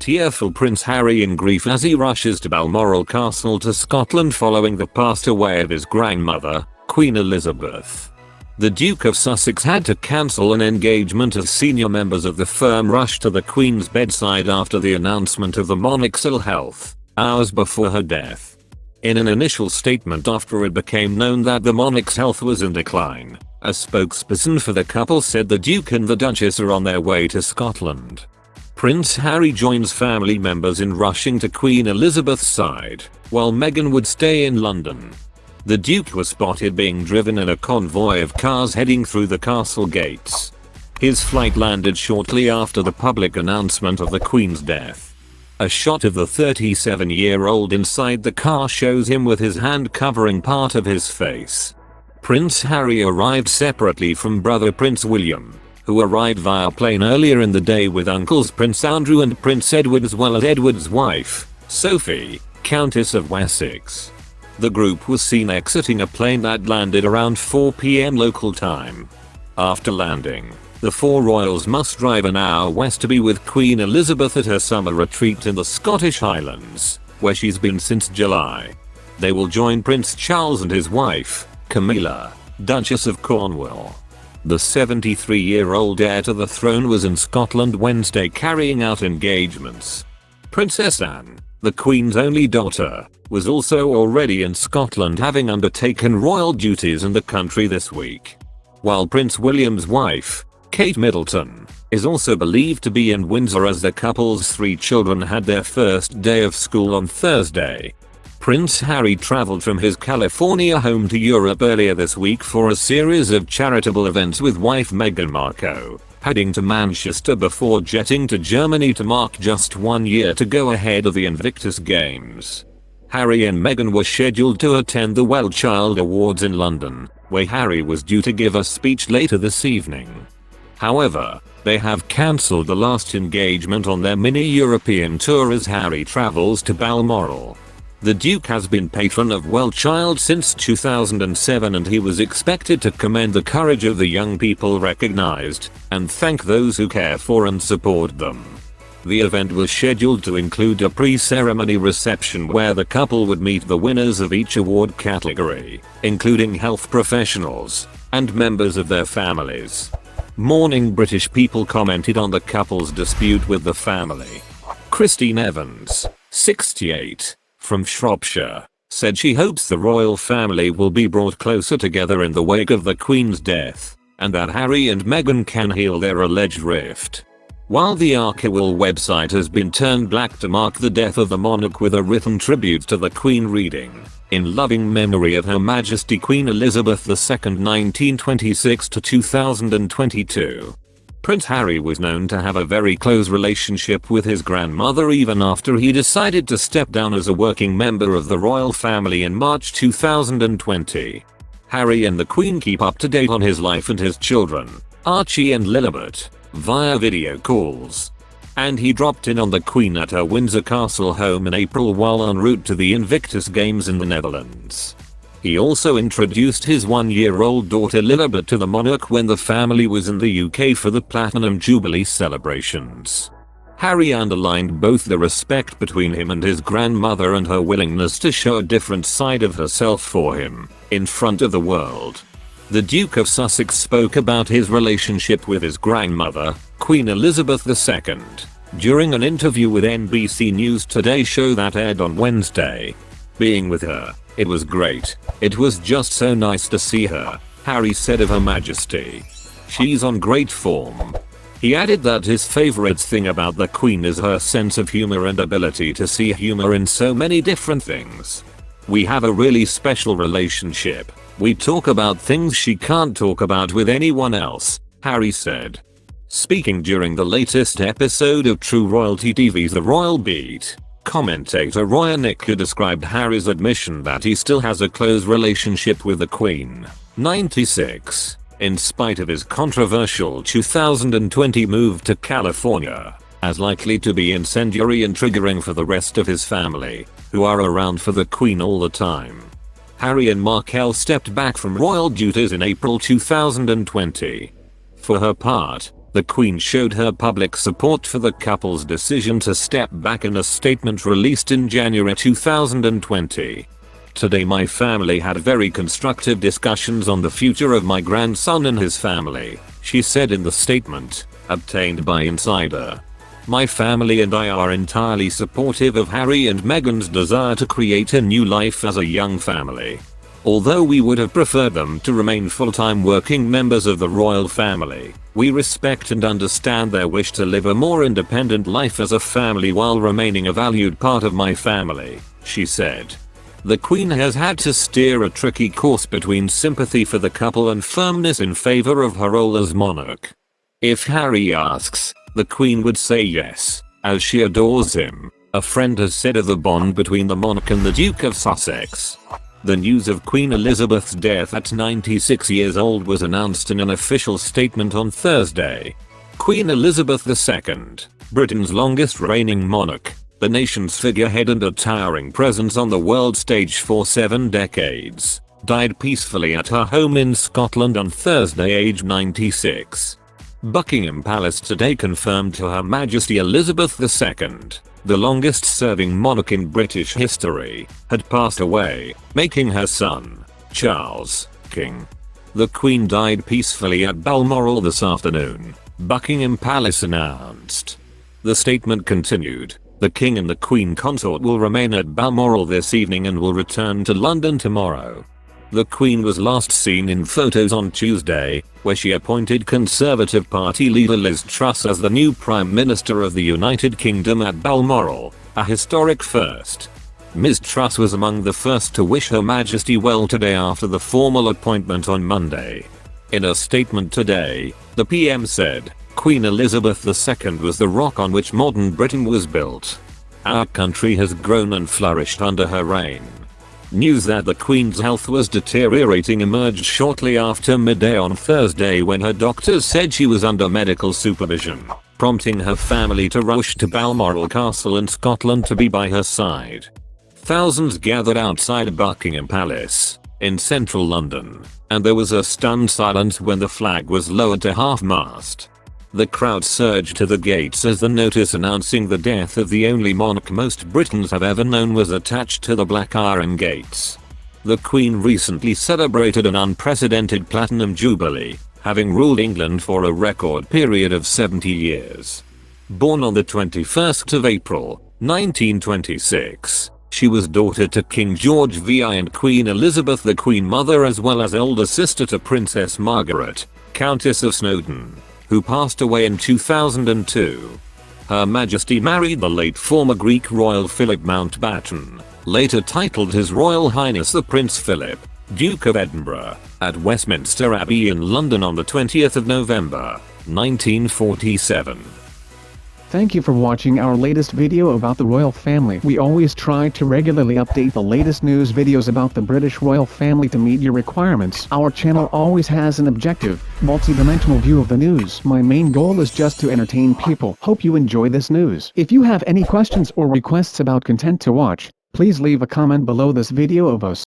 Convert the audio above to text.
Tearful Prince Harry in grief as he rushes to Balmoral Castle to Scotland following the passed away of his grandmother, Queen Elizabeth. The Duke of Sussex had to cancel an engagement as senior members of the firm rushed to the Queen's bedside after the announcement of the monarch's ill health, hours before her death. In an initial statement after it became known that the monarch's health was in decline, a spokesperson for the couple said the Duke and the Duchess are on their way to Scotland. Prince Harry joins family members in rushing to Queen Elizabeth's side, while Meghan would stay in London. The Duke was spotted being driven in a convoy of cars heading through the castle gates. His flight landed shortly after the public announcement of the Queen's death. A shot of the 37-year-old inside the car shows him with his hand covering part of his face. Prince Harry arrived separately from brother Prince William, who arrived via plane earlier in the day with uncles Prince Andrew and Prince Edward as well as Edward's wife, Sophie, Countess of Wessex. The group was seen exiting a plane that landed around 4 p.m. local time. After landing, the four royals must drive an hour west to be with Queen Elizabeth at her summer retreat in the Scottish Highlands, where she's been since July. They will join Prince Charles and his wife, Camilla, Duchess of Cornwall. The 73-year-old heir to the throne was in Scotland Wednesday carrying out engagements. Princess Anne, the Queen's only daughter, was also already in Scotland having undertaken royal duties in the country this week. While Prince William's wife, Kate Middleton, is also believed to be in Windsor as the couple's 3 children had their first day of school on Thursday. Prince Harry traveled from his California home to Europe earlier this week for a series of charitable events with wife Meghan Markle, heading to Manchester before jetting to Germany to mark just 1 year to go ahead of the Invictus Games. Harry and Meghan were scheduled to attend the Well Child Awards in London, where Harry was due to give a speech later this evening. However, they have cancelled the last engagement on their mini-European tour as Harry travels to Balmoral. The Duke has been patron of Well Child since 2007 and he was expected to commend the courage of the young people recognized and thank those who care for and support them. The event was scheduled to include a pre-ceremony reception where the couple would meet the winners of each award category, including health professionals and members of their families. Mourning British people commented on the couple's dispute with the family. Christine Evans, 68, from Shropshire, said she hopes the royal family will be brought closer together in the wake of the Queen's death, and that Harry and Meghan can heal their alleged rift. While the Archewell website has been turned black to mark the death of the monarch with a written tribute to the Queen reading, "In loving memory of Her Majesty Queen Elizabeth II 1926 to 2022. Prince Harry was known to have a very close relationship with his grandmother even after he decided to step down as a working member of the royal family in March 2020. Harry and the Queen keep up to date on his life and his children, Archie and Lilibet, via video calls. And he dropped in on the Queen at her Windsor Castle home in April while en route to the Invictus Games in the Netherlands. He also introduced his 1-year-old daughter Lilibet to the monarch when the family was in the UK for the Platinum Jubilee celebrations. Harry underlined both the respect between him and his grandmother and her willingness to show a different side of herself for him, in front of the world. The Duke of Sussex spoke about his relationship with his grandmother, Queen Elizabeth II, during an interview with NBC News Today show that aired on Wednesday. Being with her, it was great. It was just so nice to see her, Harry said of Her Majesty. She's on great form. He added that his favorite thing about the Queen is her sense of humor and ability to see humor in so many different things. We have a really special relationship. We talk about things she can't talk about with anyone else, Harry said. Speaking during the latest episode of True Royalty TV's The Royal Beat, commentator Roya Nicker described Harry's admission that he still has a close relationship with the Queen, 96, in spite of his controversial 2020 move to California, as likely to be incendiary and triggering for the rest of his family, who are around for the Queen all the time. Harry and Markle stepped back from royal duties in April 2020. For her part, The Queen showed her public support for the couple's decision to step back in a statement released in January 2020. "Today my family had very constructive discussions on the future of my grandson and his family," she said in the statement, obtained by Insider. "My family and I are entirely supportive of Harry and Meghan's desire to create a new life as a young family. Although we would have preferred them to remain full-time working members of the royal family, we respect and understand their wish to live a more independent life as a family while remaining a valued part of my family," she said. The Queen has had to steer a tricky course between sympathy for the couple and firmness in favor of her role as monarch. "If Harry asks, the Queen would say yes, as she adores him," a friend has said of the bond between the monarch and the Duke of Sussex. The news of Queen Elizabeth's death at 96 years old was announced in an official statement on Thursday. Queen Elizabeth II, Britain's longest reigning monarch, the nation's figurehead and a towering presence on the world stage for 7 decades, died peacefully at her home in Scotland on Thursday, aged 96. Buckingham Palace today confirmed to Her Majesty Elizabeth II, the longest serving monarch in British history, had passed away, making her son, Charles, king. The Queen died peacefully at Balmoral this afternoon, Buckingham Palace announced. The statement continued, "The King and the Queen Consort will remain at Balmoral this evening and will return to London tomorrow." The Queen was last seen in photos on Tuesday, where she appointed Conservative Party leader Liz Truss as the new Prime Minister of the United Kingdom at Balmoral, a historic first. Ms. Truss was among the first to wish Her Majesty well today after the formal appointment on Monday. In a statement today, the PM said, "Queen Elizabeth II was the rock on which modern Britain was built. Our country has grown and flourished under her reign." News that the Queen's health was deteriorating emerged shortly after midday on Thursday when her doctors said she was under medical supervision, prompting her family to rush to Balmoral Castle in Scotland to be by her side. Thousands gathered outside Buckingham Palace, in central London, and there was a stunned silence when the flag was lowered to half-mast. The crowd surged to the gates as the notice announcing the death of the only monarch most Britons have ever known was attached to the black iron gates. The Queen recently celebrated an unprecedented platinum jubilee, having ruled England for a record period of 70 years. Born on the 21st of April, 1926, she was daughter to King George VI and Queen Elizabeth, the Queen Mother, as well as elder sister to Princess Margaret, Countess of Snowdon, who passed away in 2002. Her Majesty married the late former Greek royal Philip Mountbatten, later titled His Royal Highness the Prince Philip, Duke of Edinburgh, at Westminster Abbey in London on the 20th of November, 1947. Thank you for watching our latest video about the royal family. We always try to regularly update the latest news videos about the British royal family to meet your requirements. Our channel always has an objective, multi-dimensional view of the news. My main goal is just to entertain people. Hope you enjoy this news. If you have any questions or requests about content to watch, please leave a comment below this video of us.